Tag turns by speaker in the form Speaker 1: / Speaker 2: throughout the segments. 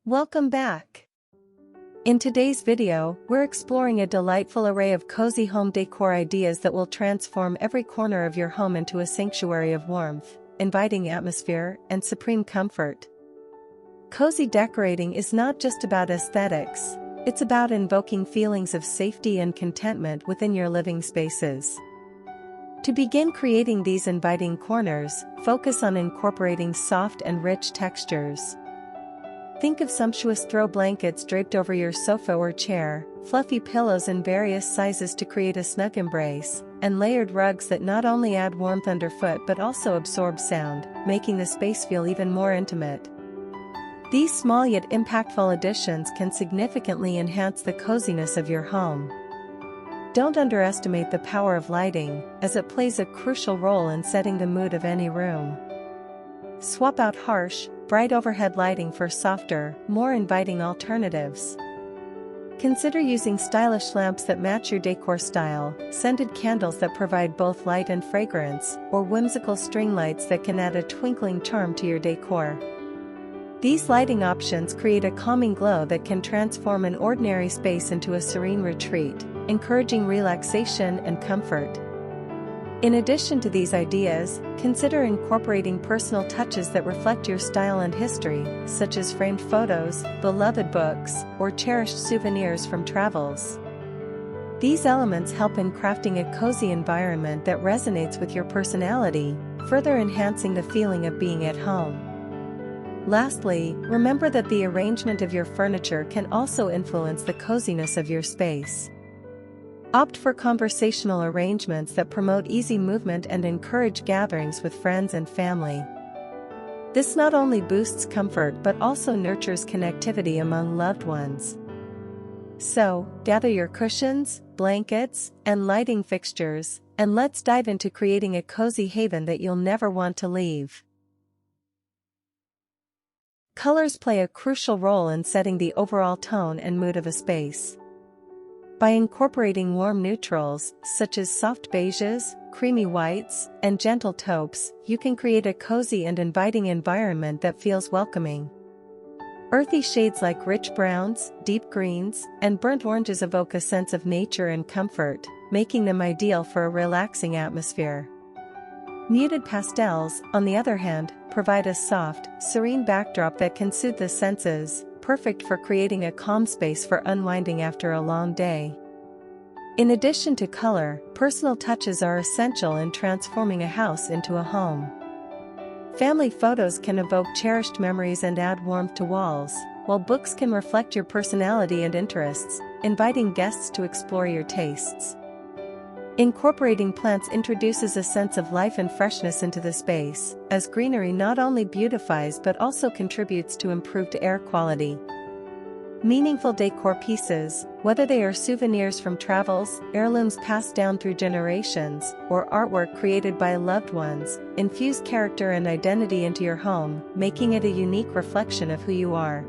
Speaker 1: Welcome back. In today's video, we're exploring a delightful array of cozy home decor ideas that will transform every corner of your home into a sanctuary of warmth, inviting atmosphere, and supreme comfort. Cozy decorating is not just about aesthetics, it's about invoking feelings of safety and contentment within your living spaces. To begin creating these inviting corners, focus on incorporating soft and rich textures. Think of sumptuous throw blankets draped over your sofa or chair, fluffy pillows in various sizes to create a snug embrace, and layered rugs that not only add warmth underfoot but also absorb sound, making the space feel even more intimate. These small yet impactful additions can significantly enhance the coziness of your home. Don't underestimate the power of lighting, as it plays a crucial role in setting the mood of any room. Swap out harsh, bright overhead lighting for softer, more inviting alternatives. Consider using stylish lamps that match your decor style, scented candles that provide both light and fragrance, or whimsical string lights that can add a twinkling charm to your decor. These lighting options create a calming glow that can transform an ordinary space into a serene retreat, encouraging relaxation and comfort. In addition to these ideas, consider incorporating personal touches that reflect your style and history, such as framed photos, beloved books, or cherished souvenirs from travels. These elements help in crafting a cozy environment that resonates with your personality, further enhancing the feeling of being at home. Lastly, remember that the arrangement of your furniture can also influence the coziness of your space. Opt for conversational arrangements that promote easy movement and encourage gatherings with friends and family. This not only boosts comfort but also nurtures connectivity among loved ones. So, gather your cushions, blankets, and lighting fixtures, and let's dive into creating a cozy haven that you'll never want to leave. Colors play a crucial role in setting the overall tone and mood of a space. By incorporating warm neutrals, such as soft beiges, creamy whites, and gentle taupes, you can create a cozy and inviting environment that feels welcoming. Earthy shades like rich browns, deep greens, and burnt oranges evoke a sense of nature and comfort, making them ideal for a relaxing atmosphere. Muted pastels, on the other hand, provide a soft, serene backdrop that can soothe the senses, perfect for creating a calm space for unwinding after a long day. In addition to color, personal touches are essential in transforming a house into a home. Family photos can evoke cherished memories and add warmth to walls, while books can reflect your personality and interests, inviting guests to explore your tastes. Incorporating plants introduces a sense of life and freshness into the space, as greenery not only beautifies but also contributes to improved air quality. Meaningful decor pieces, whether they are souvenirs from travels, heirlooms passed down through generations, or artwork created by loved ones, infuse character and identity into your home, making it a unique reflection of who you are.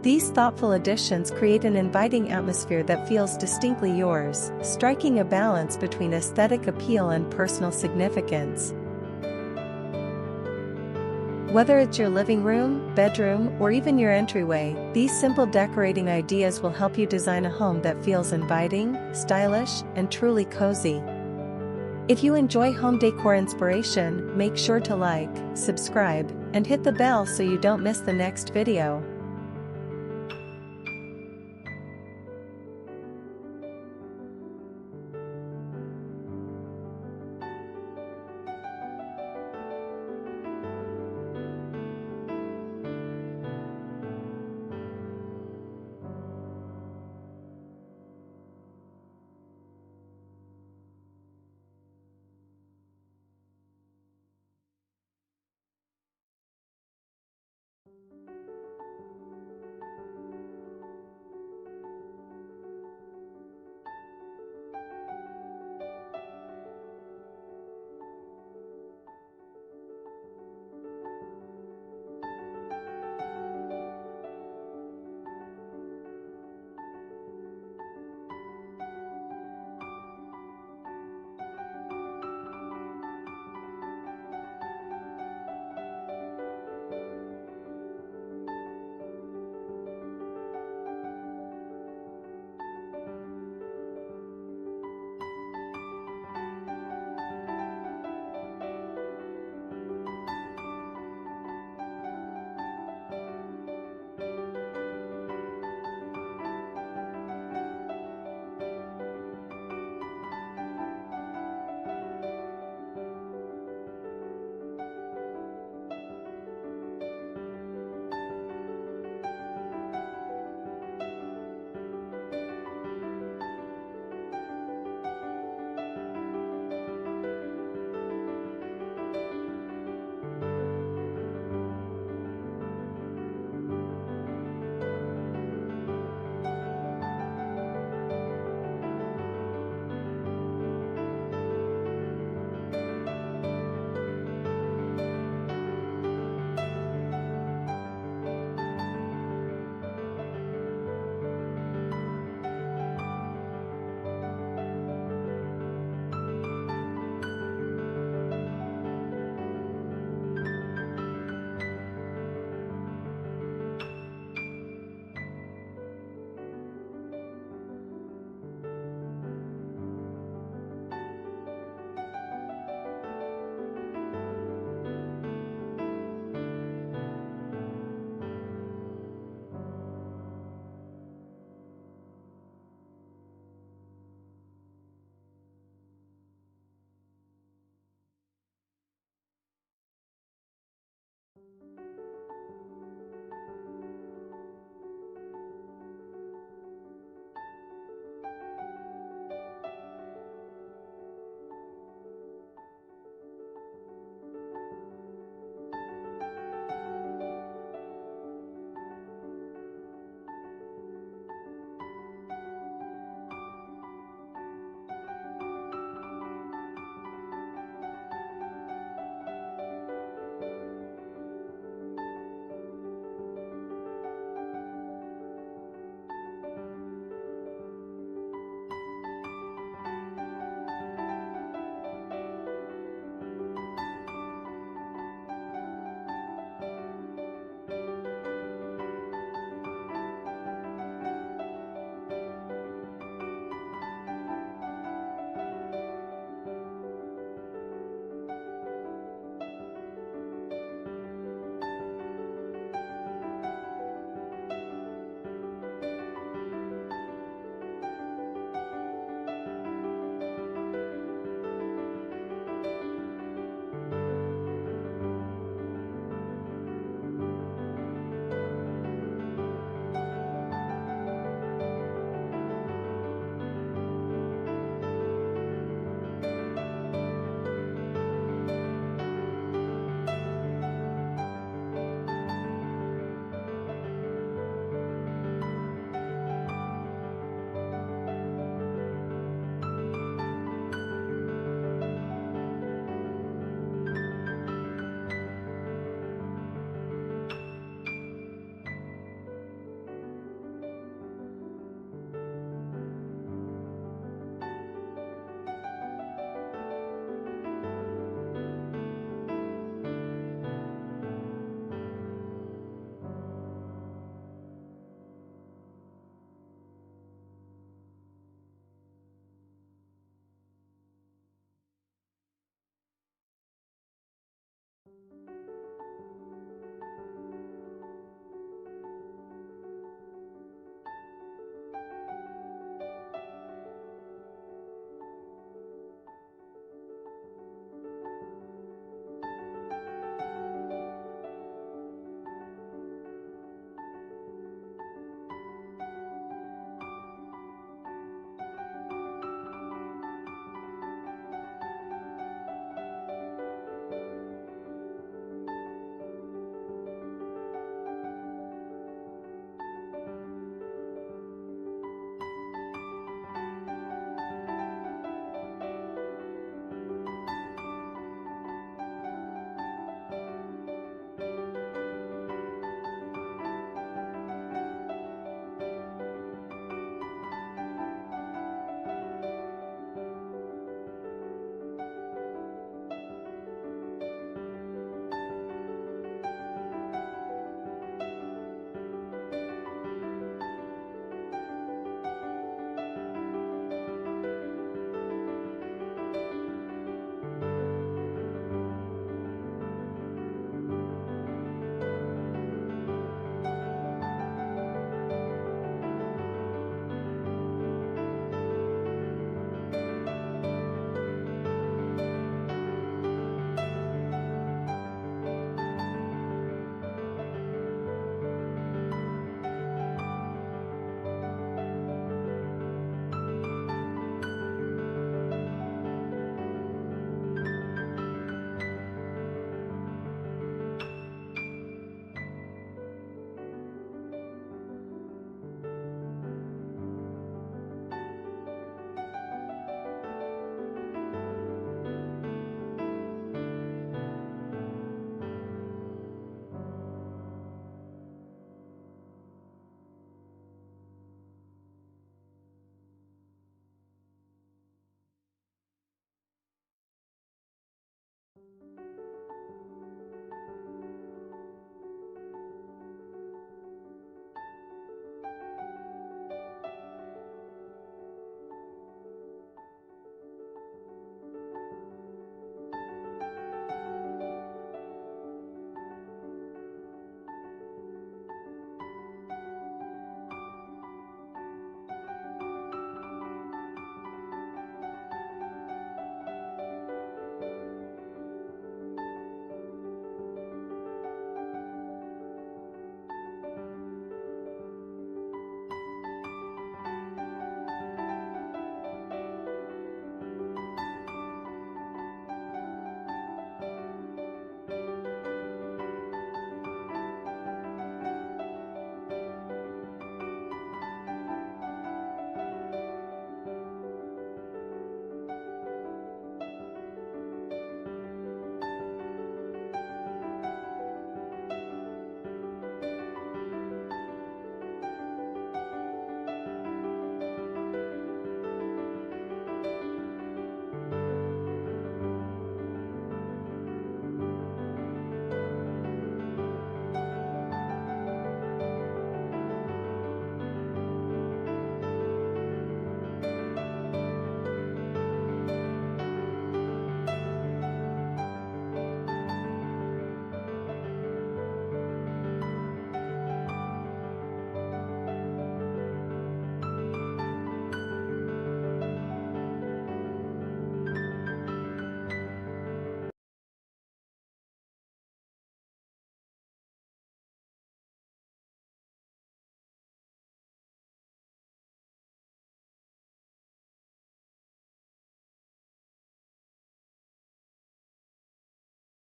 Speaker 1: These thoughtful additions create an inviting atmosphere that feels distinctly yours, striking a balance between aesthetic appeal and personal significance. Whether it's your living room, bedroom, or even your entryway, these simple decorating ideas will help you design a home that feels inviting, stylish, and truly cozy. If you enjoy home decor inspiration, make sure to like, subscribe, and hit the bell so you don't miss the next video.